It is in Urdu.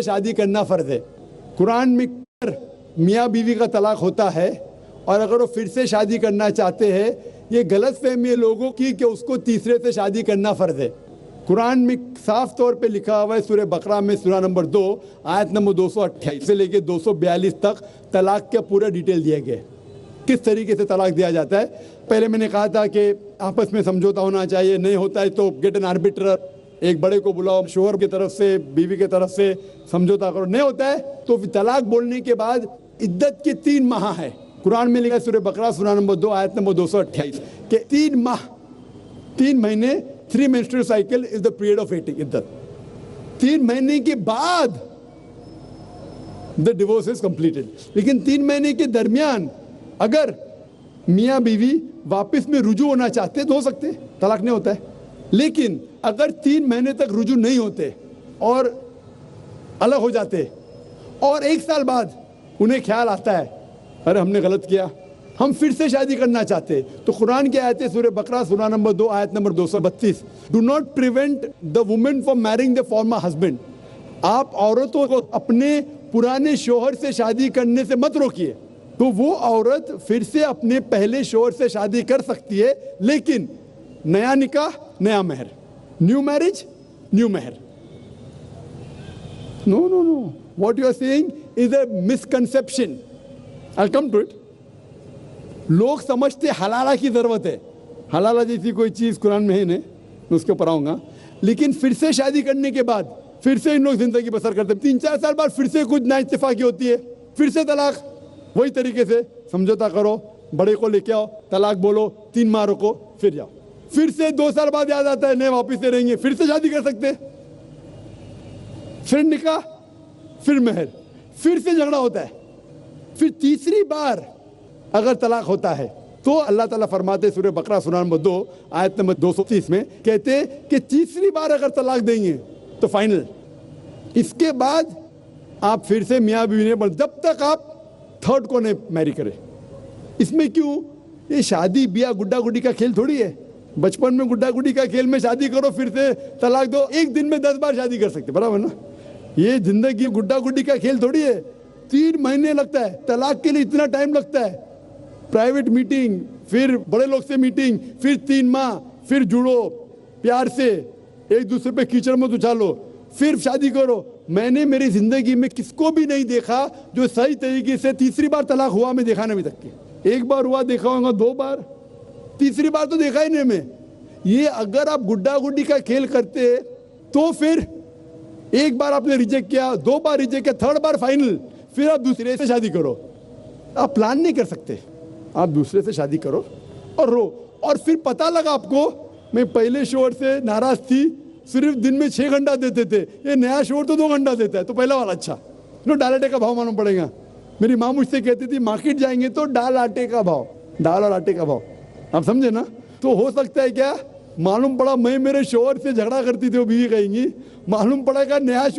شادی کرنا فرض ہے. قرآن میں میاں بیوی کا طلاق ہوتا ہے اور اگر وہ پھر سے شادی کرنا چاہتے ہیں یہ غلط فہمی ہے لوگوں کی کہ اس کو تیسرے سے شادی کرنا فرض ہے. قرآن میں صاف طور پہ لکھا ہوا ہے سورہ بقرہ میں سورہ نمبر 2 آیت نمبر 228 سے لے کے 242 تک طلاق کا پورا ڈیٹیل دیا گیا ہے کس طریقے سے طلاق دیا جاتا ہے. پہلے میں نے کہا تھا کہ آپس میں سمجھوتا ہونا چاہیے, نہیں ہوتا ہے تو گیٹ این آربیٹر, ایک بڑے کو بلاؤ, شوہر کی طرف سے بیوی کی طرف سے سمجھوتا کرو. نہیں ہوتا ہے تو طلاق بولنے کے بعد عدت کے 3 ماہ ہے. قرآن میں لکھا ہے سورہ بقرہ سورہ نمبر 2 آیت نمبر 228 کہ 3 ماہ 3 مہینے 3 menstrual cycle is the period of waiting عدت. 3 مہینے کے بعد the divorce is completed. لیکن 3 مہینے کے درمیان اگر میاں بیوی واپس میں رجوع ہونا چاہتے تو ہو سکتے, طلاق نہیں ہوتا ہے. لیکن اگر 3 مہینے تک رجوع نہیں ہوتے اور الگ ہو جاتے اور 1 سال بعد انہیں خیال آتا ہے ارے ہم نے غلط کیا, ہم پھر سے شادی کرنا چاہتے, تو قرآن کی آیت ہے سورہ بقرہ سورہ نمبر 2 آیت number 232 Do not prevent the woman from marrying the former husband. آپ عورتوں کو اپنے پرانے شوہر سے شادی کرنے سے مت روکیے. تو وہ عورت پھر سے اپنے پہلے شوہر سے شادی کر سکتی ہے لیکن نیا نکاح نیا مہر, نیو میرج نیو مہر. No. What you are saying is a misconception. I'll come to it. لوگ سمجھتے حلالہ کی ضرورت ہے, حلالہ جیسی کوئی چیز قرآن میں ہے نہیں, میں اس کے اوپر آؤں گا. لیکن پھر سے شادی کرنے کے بعد پھر سے ان لوگ زندگی بسر کرتے ہیں, 3-4 سال بعد پھر سے کچھ نا اتفاقی ہوتی ہے, پھر سے طلاق. وہی طریقے سے سمجھوتا کرو, بڑے کو لے کے آؤ, طلاق بولو, 3 ماہ رکو, پھر جاؤ. پھر سے 2 سال بعد یاد آتا ہے نہیں واپس سے رہیں گے, پھر سے شادی کر سکتے, پھر نکاح پھر مہر, پھر سے جھگڑا ہوتا ہے. پھر تیسری بار اگر طلاق ہوتا ہے تو اللہ تعالیٰ فرماتے سورہ بقرہ سورہ نمبر 2 آیت نمبر 230 میں کہتے کہ تیسری بار اگر طلاق دیں گے تو فائنل. اس کے بعد آپ پھر سے میاں بیوی نہیں بن جب تک آپ تھرڈ کو نہیں میری کرے. اس میں کیوں, یہ شادی بیاہ گڈا گڈی کا کھیل تھوڑی ہے. بچپن میں گڈا گڈی کا کھیل میں شادی کرو پھر سے طلاق دو, ایک دن میں 10 بار شادی کر سکتے, برابر نا. یہ زندگی گڈا گڈی کا کھیل تھوڑی ہے. 3 مہینے لگتا ہے طلاق کے لیے, اتنا ٹائم لگتا ہے. پرائیویٹ میٹنگ, پھر بڑے لوگ سے میٹنگ, پھر 3 ماہ, پھر جڑو پیار سے, ایک دوسرے پہ کیچڑ مت اچھالو, پھر شادی کرو. میں نے میری زندگی میں کس کو بھی نہیں دیکھا جو صحیح طریقے سے تیسری بار طلاق ہوا میں دیکھا نہیں ابھی تک. 1 بار ہوا دیکھا ہوگا, 2 بار, تیسری بار تو دیکھا ہی نہیں میں. یہ اگر آپ گڈا گڈی کا کھیل کرتے تو پھر 1 بار آپ نے ریجیکٹ کیا, 2 بار ریجیکٹ کیا, 3rd بار فائنل, پھر آپ دوسرے سے شادی کرو. آپ پلان نہیں کر سکتے, آپ دوسرے سے شادی کرو اور رو. اور پھر پتہ لگا آپ کو میں پہلے شوہر سے ناراض تھی, صرف دن میں 6 گھنٹہ دیتے تھے, یہ نیا شوہر تو 2 گھنٹہ دیتا ہے, تو پہلا والا اچھا. ڈال آٹے کا بھاؤ معلوم پڑے گا. میری ماں مجھ سے کہتی تھی مارکیٹ جائیں گے تو ڈال آٹے کا بھاؤ, دال اور آٹے کا بھاؤ, آپ سمجھے نا. تو ہو سکتا ہے کیا معلوم پڑا میں میرے شوہر سے جھگڑا کرتی تھی, وہ بیوی کہیں گی, معلوم پڑا کہ نیا